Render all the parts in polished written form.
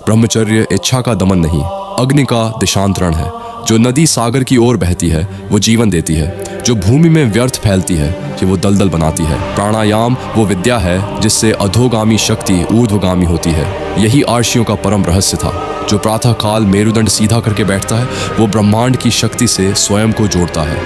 ब्रह्मचर्य इच्छा का दमन नहीं, अग्नि का दिशांतरण है। जो नदी सागर की ओर बहती है वो जीवन देती है, जो भूमि में व्यर्थ फैलती है कि वो दलदल बनाती है। प्राणायाम वो विद्या है जिससे अधोगामी शक्ति ऊर्ध्वगामी होती है। यही आर्षियों का परम रहस्य था। जो प्रातः काल मेरुदंड सीधा करके बैठता है वो ब्रह्मांड की शक्ति से स्वयं को जोड़ता है।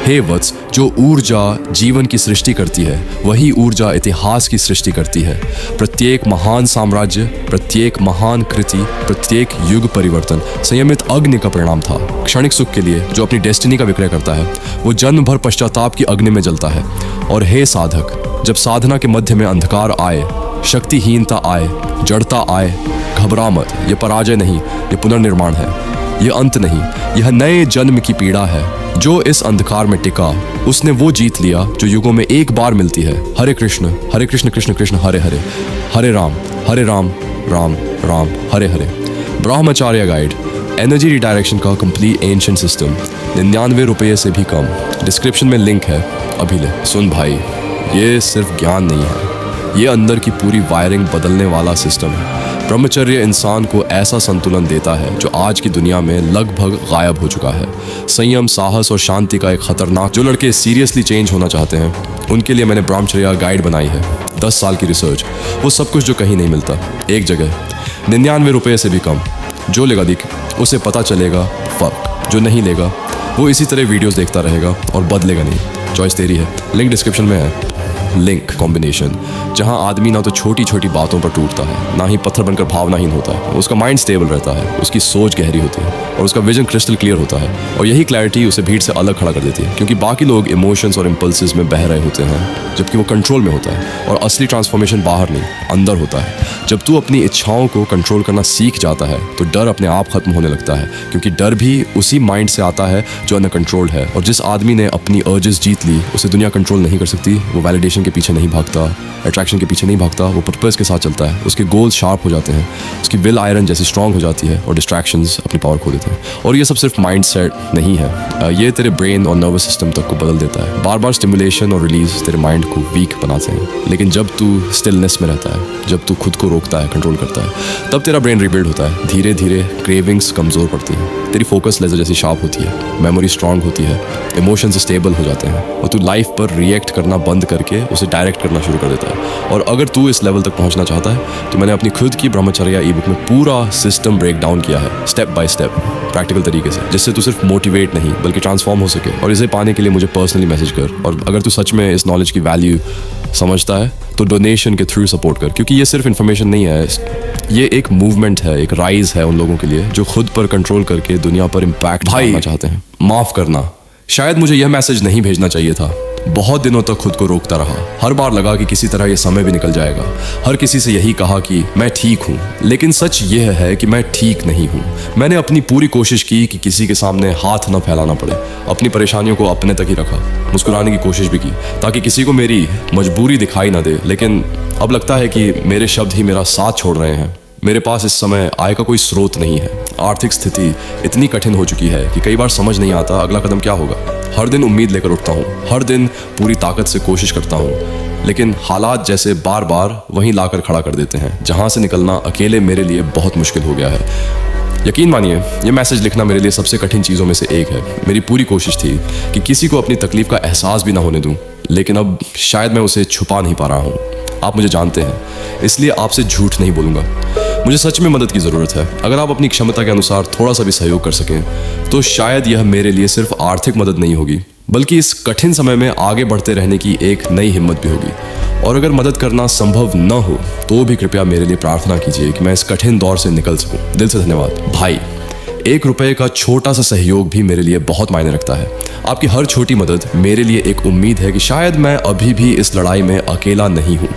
हे वत्स, जो ऊर्जा जीवन की सृष्टि करती है वही ऊर्जा इतिहास की सृष्टि करती है। प्रत्येक महान साम्राज्य, प्रत्येक महान कृति, प्रत्येक युग परिवर्तन संयमित अग्नि का परिणाम था। क्षणिक सुख के लिए जो अपनी डेस्टिनी का विक्रय करता है वो जन्म भर पश्चाताप की अग्नि में जलता है। और हे साधक, जब साधना के मध्य में अंधकार आए, शक्तिहीनता आए, जड़ता आए, घबरा मत। ये पराजय नहीं, ये पुनर्निर्माण है। ये अंत नहीं, यह नए जन्म की पीड़ा है। जो इस अंधकार में टिका उसने वो जीत लिया जो युगों में एक बार मिलती है। हरे कृष्ण कृष्ण कृष्ण हरे हरे, हरे Ram Ram Ram Hare Hare. ब्रह्मचार्य guide, energy redirection का कंप्लीट एंशिएंट सिस्टम, 99 रुपये से भी कम। डिस्क्रिप्शन में लिंक है, अभी ले। सुन भाई, ये सिर्फ ज्ञान नहीं है, ये अंदर की पूरी वायरिंग बदलने वाला सिस्टम है। ब्रह्मचर्य इंसान को ऐसा संतुलन देता है जो आज की दुनिया में लगभग गायब हो चुका है। संयम, साहस और शांति का एक खतरनाक। जो लड़के सीरियसली चेंज होना चाहते हैं उनके लिए मैंने ब्रह्मचर्य गाइड बनाई है। 10 साल की रिसर्च, वो सब कुछ जो कहीं नहीं मिलता, एक जगह। 99 रुपये से भी कम। जो लेगा दिख उसे पता चलेगा फ़र्क, जो नहीं लेगा वो इसी तरह वीडियोस देखता रहेगा और बदलेगा नहीं। चॉइस तेरी है। लिंक डिस्क्रिप्शन में है। लिंक कॉम्बिनेशन, जहां आदमी ना तो छोटी छोटी बातों पर टूटता है, ना ही पत्थर बनकर भावनाहीन होता है। उसका माइंड स्टेबल रहता है, उसकी सोच गहरी होती है और उसका विजन क्रिस्टल क्लियर होता है। और यही क्लैरिटी उसे भीड़ से अलग खड़ा कर देती है, क्योंकि बाकी लोग इमोशंस और इम्पल्सेस में बह रहे होते हैं जबकि वो कंट्रोल में होता है। और असली ट्रांसफॉर्मेशन बाहर नहीं, अंदर होता है। जब तू अपनी इच्छाओं को कंट्रोल करना सीख जाता है तो डर अपने आप खत्म होने लगता है, क्योंकि डर भी उसी माइंड से आता है जो अनकंट्रोल्ड है। और जिस आदमी ने अपनी अर्जेस जीत ली उसे दुनिया कंट्रोल नहीं कर सकती। वो वैलिडेशन के पीछे नहीं भागता, अट्रैक्शन के पीछे नहीं भागता, वो पर्पस के साथ चलता है। उसके गोल्स शार्प हो जाते हैं, उसकी विल आयरन जैसी स्ट्रांग हो जाती है और डिस्ट्रैक्शंस अपनी पावर खो देते हैं। और ये सब सिर्फ माइंड सेट नहीं है, ये तेरे ब्रेन और नर्वस सिस्टम तक को बदल देता है। बार बार स्टिमुलेशन और रिलीज तेरे माइंड को वीक बनाते हैं। लेकिन जब तू स्टिलनेस में रहता है, जब तू खुद को रोकता है, कंट्रोल करता है, तब तेरा ब्रेन रिबिल्ड होता है। धीरे धीरे क्रेविंग्स कमज़ोर पड़ती हैं, तेरी फोकस लेजर जैसी शार्प होती है, मेमोरी स्ट्रांग होती है, इमोशंस स्टेबल हो जाते हैं और तू लाइफ पर रिएक्ट करना बंद करके उसे डायरेक्ट करना शुरू कर देता है। और अगर तू इस लेवल तक पहुंचना चाहता है तो मैंने अपनी खुद की ब्रह्मचर्य ई बुक में पूरा सिस्टम ब्रेक डाउन किया है, स्टेप बाय स्टेप, प्रैक्टिकल तरीके से, जिससे तू सिर्फ मोटिवेट नहीं बल्कि ट्रांसफॉर्म हो सके। और इसे पाने के लिए मुझे पर्सनली मैसेज कर। और अगर तू सच में इस नॉलेज की वैल्यू समझता है तो डोनेशन के थ्रू सपोर्ट कर, क्योंकि ये सिर्फ इन्फॉर्मेशन नहीं है, ये एक मूवमेंट है, एक राइज है उन लोगों के लिए जो खुद पर कंट्रोल करके दुनिया पर इम्पैक्ट डालना चाहते हैं। माफ करना, शायद मुझे यह मैसेज नहीं भेजना चाहिए था। बहुत दिनों तक खुद को रोकता रहा। हर बार लगा कि किसी तरह ये समय भी निकल जाएगा। हर किसी से यही कहा कि मैं ठीक हूँ, लेकिन सच यह है कि मैं ठीक नहीं हूँ। मैंने अपनी पूरी कोशिश की कि किसी के सामने हाथ न फैलाना पड़े। अपनी परेशानियों को अपने तक ही रखा, मुस्कुराने की कोशिश भी की ताकि किसी को मेरी मजबूरी दिखाई ना दे। लेकिन अब लगता है कि मेरे शब्द ही मेरा साथ छोड़ रहे हैं। मेरे पास इस समय आय का कोई स्रोत नहीं है। आर्थिक स्थिति इतनी कठिन हो चुकी है कि कई बार समझ नहीं आता अगला कदम क्या होगा। हर दिन उम्मीद लेकर उठता हूँ, हर दिन पूरी ताकत से कोशिश करता हूँ, लेकिन हालात जैसे बार बार वहीं लाकर खड़ा कर देते हैं जहाँ से निकलना अकेले मेरे लिए बहुत मुश्किल हो गया है। यकीन मानिए, ये मैसेज लिखना मेरे लिए सबसे कठिन चीज़ों में से एक है। मेरी पूरी कोशिश थी कि किसी को अपनी तकलीफ का एहसास भी ना होने दूँ, लेकिन अब शायद मैं उसे छुपा नहीं पा रहा हूँ। आप मुझे जानते हैं, इसलिए आपसे झूठ नहीं बोलूँगा। मुझे सच में मदद की ज़रूरत है। अगर आप अपनी क्षमता के अनुसार थोड़ा सा भी सहयोग कर सकें तो शायद यह मेरे लिए सिर्फ आर्थिक मदद नहीं होगी, बल्कि इस कठिन समय में आगे बढ़ते रहने की एक नई हिम्मत भी होगी। और अगर मदद करना संभव न हो तो भी कृपया मेरे लिए प्रार्थना कीजिए कि मैं इस कठिन दौर से निकल सकूं। दिल से धन्यवाद भाई। 1 रुपये का छोटा सा सहयोग भी मेरे लिए बहुत मायने रखता है। आपकी हर छोटी मदद मेरे लिए एक उम्मीद है कि शायद मैं अभी भी इस लड़ाई में अकेला नहीं हूँ।